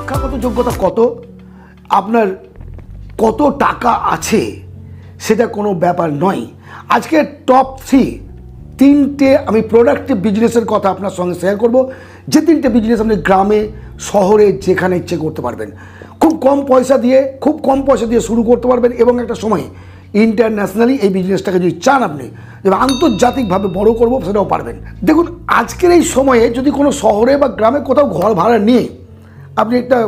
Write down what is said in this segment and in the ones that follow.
শিক্ষাগত যোগ্যতা কত, আপনার কত টাকা আছে সেটা কোনো ব্যাপার নয়। আজকে টপ 3 আমি প্রোডাক্টিভ বিজনেসের কথা আপনার সঙ্গে শেয়ার করব, যে 3টে বিজনেস আপনি গ্রামে শহরে যেখানে ইচ্ছে করতে পারবেন, খুব কম পয়সা দিয়ে শুরু করতে পারবেন এবং একটা সময় ইন্টারন্যাশনালি এই বিজনেসটাকে যদি চান আপনি আন্তর্জাতিকভাবে বড় করব সেটাও পারবেন। দেখুন, আজকের এই সময়ে যদি কোনো শহরে বা গ্রামে কোথাও ঘর ভাড়া নিয়ে আপনি একটা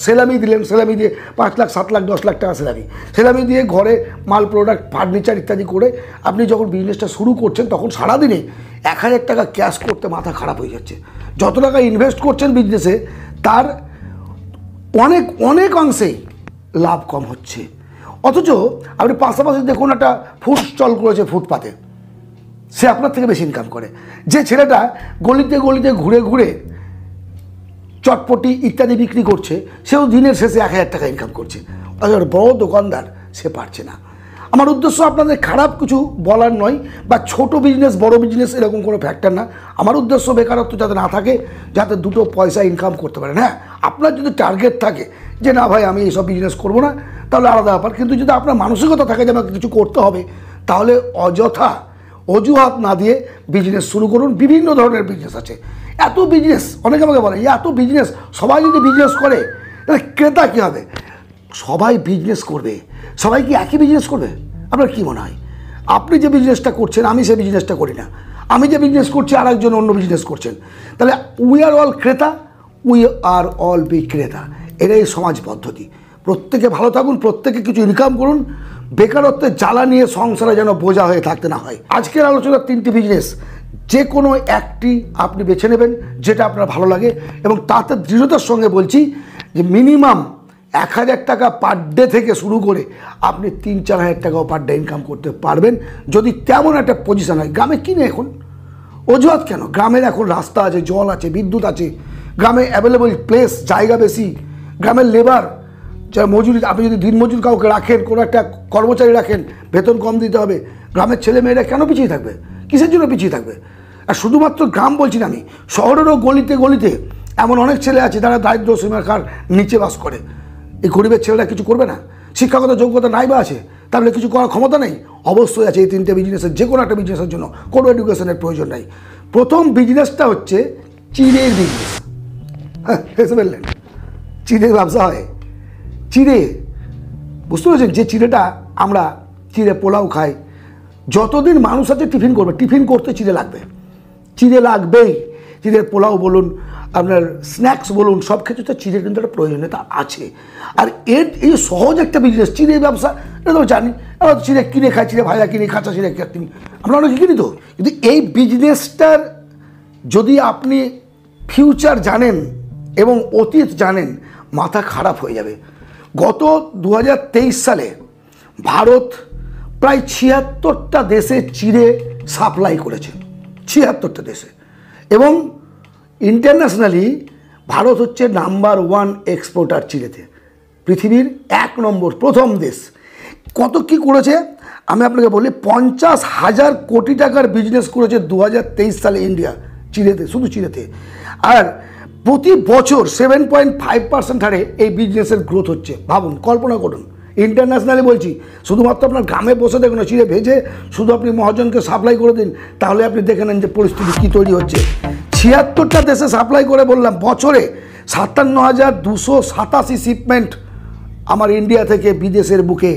সেলামি দিলেন, সেলামি দিয়ে 5 লাখ 7 লাখ 10 লাখ টাকা সেলামি দিয়ে ঘরে মাল প্রোডাক্ট ফার্নিচার ইত্যাদি করে আপনি যখন বিজনেসটা শুরু করছেন তখন সারাদিনে 1000 টাকা ক্যাশ করতে মাথা খারাপ হয়ে যাচ্ছে। যত টাকা ইনভেস্ট করছেন বিজনেসে তার অনেক অংশেই লাভ কম হচ্ছে। অথচ আপনি পাশাপাশি দেখুন একটা ফুড স্টল করেছে ফুটপাতে, সে আপনার থেকে বেশি ইনকাম করে। যে ছেলেটা গলিতে গলিতে ঘুরে ঘুরে চটপটি ইত্যাদি বিক্রি করছে সেও দিনের শেষে 1000 টাকা ইনকাম করছে, আর বড় দোকানদার সে পারছে না। আমার উদ্দেশ্য আপনাদের খারাপ কিছু বলার নয়, বা ছোট বিজনেস বড় বিজনেস এরকম কোনো ফ্যাক্টর না। আমার উদ্দেশ্য বেকারত্ব যাতে না থাকে, যাতে দুটো পয়সা ইনকাম করতে পারেন। হ্যাঁ, আপনার যদি টার্গেট থাকে যে না ভাই আমি এইসব বিজনেস করবো না, তাহলে আলাদা ব্যাপার। কিন্তু যদি আপনার মানসিকতা থাকে যে আমাকে কিছু করতে হবে, তাহলে অযথা অজুহাত না দিয়ে বিজনেস শুরু করুন। বিভিন্ন ধরনের বিজনেস আছে, এত বিজনেস, অনেকে আমাকে বলে এত বিজনেস, সবাই যদি বিজনেস করে তাহলে ক্রেতা কী হবে? সবাই বিজনেস করবে, সবাই কি একই বিজনেস করবে? আপনার কি মনে হয়? আপনি যে বিজনেসটা করছেন আমি সেই বিজনেসটা করি না, আমি যে বিজনেস করছি আর একজন অন্য বিজনেস করছেন, তাহলে উই আর অল ক্রেতা, উই আর অল বিক্রেতা। এটাই সমাজ পদ্ধতি। প্রত্যেকে ভালো থাকুন, প্রত্যেকে কিছু ইনকাম করুন, বেকারত্বের জ্বালা নিয়ে সংসারে যেন বোঝা হয়ে থাকতে না হয়। আজকের আলোচনার 3টি বিজনেস, যে কোনো একটি আপনি বেছে নেবেন যেটা আপনার ভালো লাগে, এবং তাতে দৃঢ়তার সঙ্গে বলছি যে মিনিমাম 1000 টাকা পার ডে থেকে শুরু করে আপনি 3-4 হাজার টাকাও পার ডে ইনকাম করতে পারবেন, যদি তেমন একটা পজিশন হয়। গ্রামে কিনে এখন অজুহাত কেন? গ্রামের এখন রাস্তা আছে, জল আছে, বিদ্যুৎ আছে, গ্রামে অ্যাভেলেবল প্লেস, জায়গা বেশি, গ্রামের লেবার যারা মজুরি, আপনি যদি দিনমজুর কাউকে রাখেন, কোনো একটা কর্মচারী রাখেন, বেতন কম দিতে হবে। গ্রামের ছেলে মেয়েরা কেন পিছিয়ে থাকবে? কিসের জন্য পিছিয়ে থাকবে? আর শুধুমাত্র গ্রাম বলছি না আমি, শহরেরও গলিতে গলিতে এমন অনেক ছেলে আছে যারা দারিদ্র সীমারেখার নিচে বাস করে। এই গরিবের ছেলেরা কিছু করবে না? শিক্ষাগত যোগ্যতা নাই বা আছে, তাহলে কিছু করার ক্ষমতা নেই? অবশ্যই আছে। এই 3টে বিজনেসের যে কোনো একটা বিজনেসের জন্য কোনো এডুকেশনের প্রয়োজন নাই। প্রথম বিজনেসটা হচ্ছে চিড়ের বিজনেস। হ্যাঁ, হেসে ফেললেন? চিড়ের ব্যবসা হয়? চিড়ে, বুঝতে পেরেছেন? যে চিড়েটা আমরা চিড়ে পোলাও খাই, যতদিন মানুষ আছে টিফিন করবে, টিফিন করতে চিড়ে লাগবে, চিড়ে লাগবেই। চিড়ের পোলাও বলুন, আপনার স্ন্যাক্স বলুন, সব ক্ষেত্রে চিড়ের কিন্তু একটা প্রয়োজনীয়তা আছে। আর এই সহজ একটা বিজনেস চিড়ের ব্যবসা, এটা তো জানি। আমরা তো চিড়ে কিনে খাই, চিড়ে ভাজা কিনি, কাঁচা চিড়ে কিনি, আমরা অনেকে কিনি তো। কিন্তু এই বিজনেসটার যদি আপনি ফিউচার জানেন এবং অতীত জানেন, মাথা খারাপ হয়ে যাবে। গত 2023 সালে ভারত প্রায় 76টা দেশে চিড়ে সাপ্লাই করেছে, 76টা দেশে। এবং ইন্টারন্যাশনালি ভারত হচ্ছে নাম্বার 1 এক্সপোর্টার চিড়েতে, পৃথিবীর 1 নম্বর প্রথম দেশ। কত কি করেছে আমি আপনাকে বলি, 50,000 কোটি টাকার বিজনেস করেছে 2023 সালে ইন্ডিয়া চিড়েতে, শুধু চিড়েতে। আর প্রতি বছর 7.5% হারে এই বিজনেসের গ্রোথ হচ্ছে। ভাবুন, কল্পনা করুন। ইন্টারন্যাশনালি বলছি, শুধুমাত্র আপনার গ্রামে বসে দেখুন, চিড়ে ভেজে শুধু আপনি মহাজনকে সাপ্লাই করে দিন, তাহলে আপনি দেখে নেন যে পরিস্থিতি কী তৈরি হচ্ছে। 76টা দেশে সাপ্লাই করে বললাম, বছরে 57,287 শিপমেন্ট আমার ইন্ডিয়া থেকে বিদেশের বুকে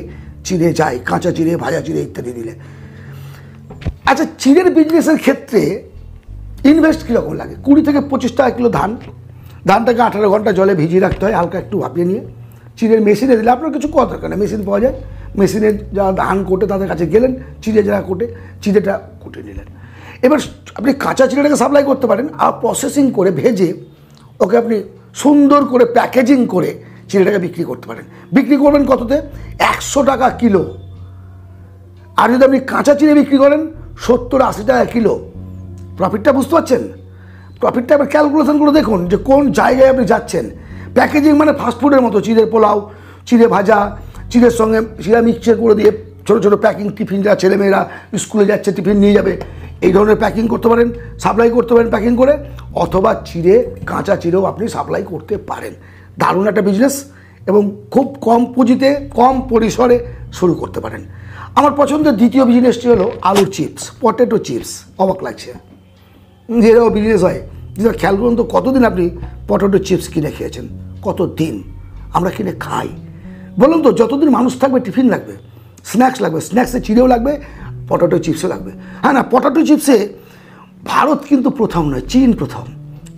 চিড়ে যায়, কাঁচা চিড়ে, ভাজা চিড়ে ইত্যাদি দিলে। আচ্ছা, চিড়ের বিজনেসের ক্ষেত্রে ইনভেস্ট কীরকম লাগে? 20 থেকে 25 টাকা কিলো ধানটাকে 18 ঘন্টা জলে ভিজিয়ে রাখতে হয়, হালকা একটু ভাপিয়ে নিয়ে চিড়ের মেশিনে দিলে আপনার কিছু করা দরকার নেই, মেশিন পাওয়া যায়। মেশিনে যারা ধান কোটে তাদের কাছে গেলেন, চিড়ে যারা কোটে চিড়েটা কুটে নিলেন। এবার আপনি কাঁচা চিড়েটাকে সাপ্লাই করতে পারেন, আর প্রসেসিং করে ভেজে ওকে আপনি সুন্দর করে প্যাকেজিং করে চিড়েটাকে বিক্রি করতে পারেন। বিক্রি করবেন কততে? 100 টাকা কিলো। আর যদি আপনি কাঁচা চিড়ে বিক্রি করেন 70-80 টাকা কিলো, প্রফিটটা বুঝতে পারছেন? প্রফিটটা আবার ক্যালকুলেশন করে দেখুন যে কোন জায়গায় আপনি যাচ্ছেন। প্যাকেজিং মানে ফাস্টফুডের মতো, চিড়ের পোলাও, চিড়ে ভাজা, চিড়ের সঙ্গে চিড়া মিক্সচার করে দিয়ে ছোটো ছোটো প্যাকিং, টিফিন যা ছেলেমেয়েরা স্কুলে যাচ্ছে টিফিন নিয়ে যাবে, এই ধরনের প্যাকিং করতে পারেন, সাপ্লাই করতে পারেন প্যাকিং করে, অথবা চিড়ে, কাঁচা চিড়েও আপনি সাপ্লাই করতে পারেন। দারুণ একটা বিজনেস এবং খুব কম পুঁজিতে কম পরিসরে শুরু করতে পারেন। আমার পছন্দের দ্বিতীয় বিজনেসটি হলো আলুর চিপস, পটেটো চিপস। অবাক লাগছে এরাও বিজনেস হয়, যেটা খেয়াল করুন তো কতদিন আপনি পটেটো চিপস কিনে খেয়েছেন, কতদিন আমরা কিনে খাই বলুন তো। যতদিন মানুষ থাকবে টিফিন লাগবে, স্ন্যাক্স লাগবে, স্ন্যাক্সে চিড়েও লাগবে, পটেটো চিপসও লাগবে। হ্যাঁ না, পটেটো চিপসে ভারত কিন্তু প্রথম নয়, চীন প্রথম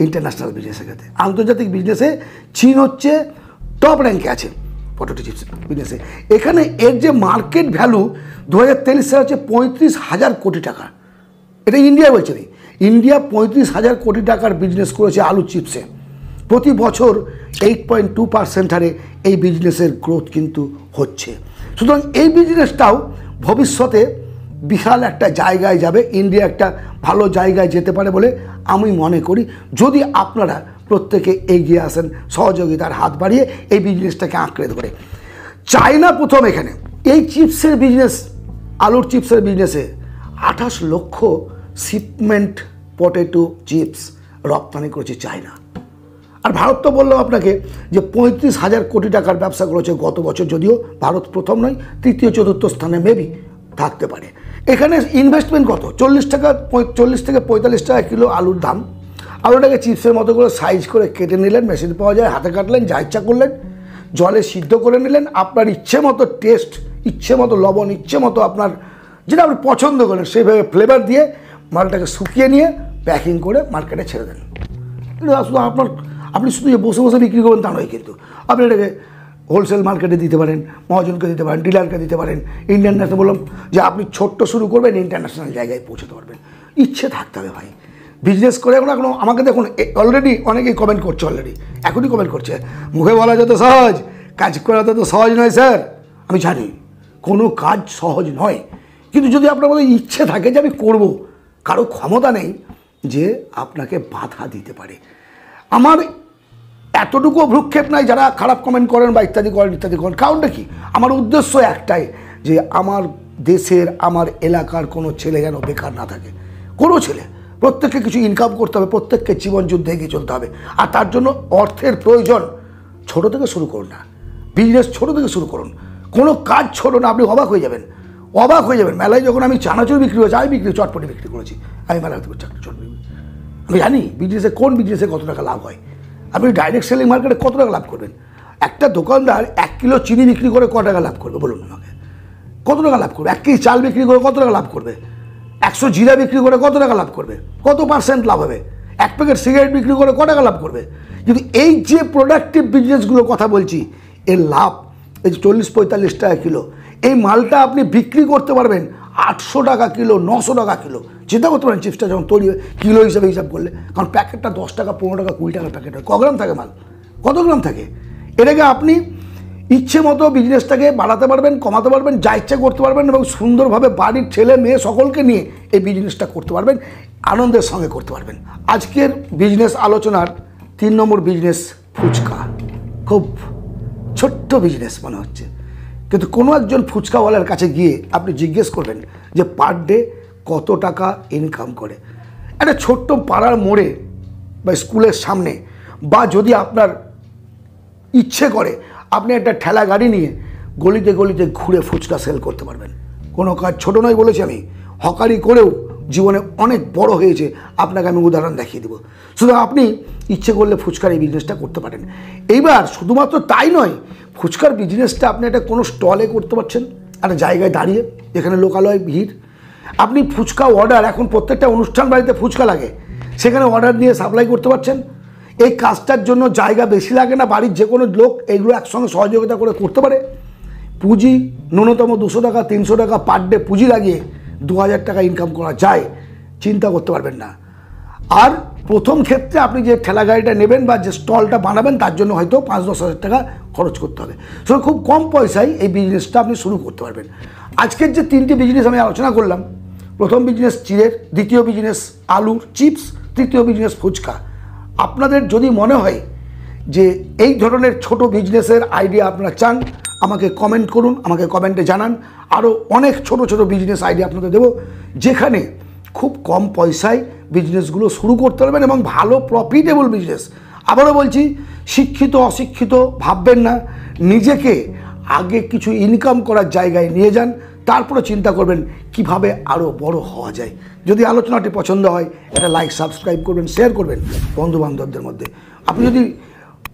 ইন্টারন্যাশনাল বিজনেসের ক্ষেত্রে। আন্তর্জাতিক বিজনেসে চীন হচ্ছে টপ র্যাঙ্কে আছে পটেটো চিপস বিজনেসে। এখানে এর যে মার্কেট ভ্যালু 2023 সালে হচ্ছে 35,000 কোটি টাকা। এটা ইন্ডিয়া বলছে না, ইন্ডিয়া 35,000 কোটি টাকার বিজনেস করেছে আলু চিপসে। প্রতি বছর 8.2% হারে এই বিজনেসের গ্রোথ কিন্তু হচ্ছে। সুতরাং এই বিজনেসটাও ভবিষ্যতে বিশাল একটা জায়গায় যাবে, ইন্ডিয়া একটা ভালো জায়গায় যেতে পারে বলে আমি মনে করি, যদি আপনারা প্রত্যেকে এগিয়ে আসেন, সহযোগিতার হাত বাড়িয়ে এই বিজনেসটাকে আঁকড়ে ধরে। চায়না প্রথম এখানে এই চিপসের বিজনেস, আলুর চিপসের বিজনেসে 28 লক্ষ শিপমেন্ট পটেটো চিপস রপ্তানি করেছে চায়না। আর ভারত তো বললাম আপনাকে যে 35,000 কোটি টাকার ব্যবসা করেছে গত বছর, যদিও ভারত প্রথম নয়, তৃতীয় চতুর্থ স্থানে মেবি থাকতে পারে। এখানে ইনভেস্টমেন্ট কত? 40 থেকে 45 টাকা কিলো আলুর দাম। আলুটাকে চিপসের মতো করে সাইজ করে কেটে নিলেন, মেশিন পাওয়া যায়, হাতে কাটলেন, যা ইচ্ছা করলেন, জলে সিদ্ধ করে নিলেন, আপনার ইচ্ছে মতো টেস্ট, ইচ্ছে মতো লবণ, ইচ্ছে মতো আপনার যেটা আপনি পছন্দ করেন সেইভাবে ফ্লেভার দিয়ে মালটাকে শুকিয়ে নিয়ে প্যাকিং করে মার্কেটে ছেড়ে দেন। এটা শুধু আপনি শুধু বসে বসে বিক্রি করবেন তা নয়, কিন্তু আপনি এটাকে হোলসেল মার্কেটে দিতে পারেন, মহাজনকে দিতে পারেন, ডিলারকে দিতে পারেন, ইন্টারন্যাশনাল। বললাম যে আপনি ছোট্ট শুরু করবেন, ইন্টারন্যাশনাল জায়গায় পৌঁছতে পারবেন। ইচ্ছে থাকতে হবে ভাই বিজনেস করে। এখনো আমাকে দেখুন অলরেডি অনেকেই কমেন্ট করছে, এখনই কমেন্ট করছে, মুখে বলা যত সহজ, কাজ করা তত সহজ নয় স্যার। আমি জানি কোনো কাজ সহজ নয়, কিন্তু যদি আপনার মধ্যে ইচ্ছে থাকে যে আমি করবো, কারো ক্ষমতা নেই যে আপনাকে বাধা দিতে পারে। আমার এতটুকু ভ্রুক্ষেপ নাই যারা খারাপ কমেন্ট করেন বা ইত্যাদি করেন। কারণটা কি? আমার উদ্দেশ্য একটাই, যে আমার দেশের, আমার এলাকার কোনো ছেলে যেন বেকার না থাকে। কোনো ছেলে, প্রত্যেককে কিছু ইনকাম করতে হবে, প্রত্যেককে জীবন যুদ্ধে এগিয়ে চলতে হবে। আর তার জন্য অর্থের প্রয়োজন। ছোটো থেকে শুরু করুন না, বিজনেস ছোটো থেকে শুরু করুন, কোনো কাজ ছোটো না, আপনি অবাক হয়ে যাবেন। মেলায় যখন আমি চানাচুর বিক্রি করেছি, আমি চটপটি বিক্রি করেছি, আমি মেলায় চটপটি, আমি জানি কোন বিজনেসে কত টাকা লাভ হয়। আপনি ডাইরেক্ট সেলিং মার্কেটে কত টাকা লাভ করবেন? একটা দোকানদার 1 কিলো চিনি বিক্রি করে কত টাকা লাভ করবে বলুন আমাকে? কত টাকা লাভ করবে? 1 কেজি চাল বিক্রি করে কত টাকা লাভ করবে? 100 জিরা বিক্রি করে কত টাকা লাভ করবে? কত পার্সেন্ট লাভ হবে? 1 প্যাকেট সিগারেট বিক্রি করে কত টাকা লাভ করবে? কিন্তু এই যে প্রোডাক্টিভ বিজনেসগুলোর কথা বলছি, এর লাভ এই যে 40-45 টাকা কিলো, এই মালটা আপনি বিক্রি করতে পারবেন 800 টাকা কিলো, 900 টাকা কিলো। চিন্তা করতে পারেন চিপসটা যখন তৈরি কিলো হিসাবে হিসাব করলে, কারণ প্যাকেটটা 10 টাকা, 15 টাকা, 20 টাকার প্যাকেট হয়। ক গ্রাম থাকে মাল? কত গ্রাম থাকে? এটাকে আপনি ইচ্ছে মতো বিজনেসটাকে বাড়াতে পারবেন, কমাতে পারবেন, যা ইচ্ছা করতে পারবেন, এবং সুন্দরভাবে বাড়ির ছেলে মেয়ে সকলকে নিয়ে এই বিজনেসটা করতে পারবেন, আনন্দের সঙ্গে করতে পারবেন। আজকের বিজনেস আলোচনার 3 নম্বর বিজনেস ফুচকা। খুব ছোট্ট বিজনেস মনে হচ্ছে, কিন্তু কোনো একজন ফুচকাওয়ালার কাছে গিয়ে আপনি জিজ্ঞেস করবেন যে পার ডে কত টাকা ইনকাম করে। একটা ছোট্ট পাড়ার মোড়ে বা স্কুলের সামনে, বা যদি আপনার ইচ্ছে করে আপনি একটা ঠেলা গাড়ি নিয়ে গলিতে গলিতে ঘুরে ফুচকা সেল করতে পারবেন। কোনো কাজ ছোট নয় বলেছি আমি, হকারি করেও জীবনে অনেক বড় হয়েছে, আপনাকে আমি উদাহরণ দেখিয়ে দেবো। শুধু আপনি ইচ্ছে করলে ফুচকার এই বিজনেসটা করতে পারেন। এইবার শুধুমাত্র তাই নয়, ফুচকার বিজনেসটা আপনি একটা কোনো স্টলে করতে পারছেন, একটা জায়গায় দাঁড়িয়ে, যেখানে লোকালয় ভিড়। আপনি ফুচকা অর্ডার, এখন প্রত্যেকটা অনুষ্ঠান বাড়িতে ফুচকা লাগে, সেখানে অর্ডার নিয়ে সাপ্লাই করতে পারছেন। এই কাজটার জন্য জায়গা বেশি লাগে না, বাড়ির যে কোনো লোক এইগুলো একসঙ্গে সহযোগিতা করে করতে পারে। পুঁজি ন্যূনতম 200 টাকা, 300 টাকা পার ডে পুঁজি লাগিয়ে 2000 টাকা ইনকাম করা যায়, চিন্তা করতে পারবেন না। আর প্রথম ক্ষেত্রে আপনি যে ঠেলা গাড়িটা নেবেন বা যে স্টলটা বানাবেন, তার জন্য হয়তো 5-10 হাজার টাকা খরচ করতে হবে। সো খুব কম পয়সায় এই বিজনেসটা আপনি শুরু করতে পারবেন। আজকের যে 3টি বিজনেস আমি আলোচনা করলাম, প্রথম বিজনেস চিড়ের, দ্বিতীয় বিজনেস আলুর চিপস, তৃতীয় বিজনেস ফুচকা। আপনাদের যদি মনে হয় যে এই ধরনের ছোট বিজনেসের আইডিয়া আপনারা চান, আমাকে কমেন্ট করুন, আমাকে কমেন্টে জানান। আরও অনেক ছোট ছোট বিজনেস আইডিয়া আপনাদের দেবো, যেখানে খুব কম পয়সায় বিজনেসগুলো শুরু করতে পারবেন এবং ভালো প্রফিটেবল বিজনেস। আবারও বলছি, শিক্ষিত অশিক্ষিত ভাববেন না, নিজেকে আগে কিছু ইনকাম করার জায়গায় নিয়ে যান, তারপরে চিন্তা করবেন কিভাবে আরও বড় হওয়া যায়। যদি আলোচনাটি পছন্দ হয় এটা লাইক সাবস্ক্রাইব করবেন, শেয়ার করবেন বন্ধুবান্ধবদের মধ্যে। আপনি যদি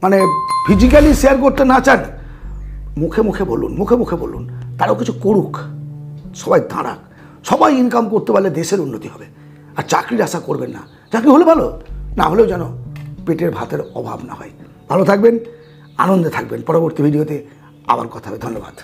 মানে ফিজিক্যালি শেয়ার করতে না চান, মুখে মুখে বলুন, মুখে মুখে বলুন, তারাও কিছু করুক, সবাই দাঁড়াক। সবাই ইনকাম করতে পারলে দেশের উন্নতি হবে। আর চাকরির আশা করবেন না, চাকরি হলে ভালো, না হলেও যেন পেটের ভাতের অভাব না হয়। ভালো থাকবেন, আনন্দে থাকবেন। পরবর্তী ভিডিওতে আবার কথা হবে। ধন্যবাদ।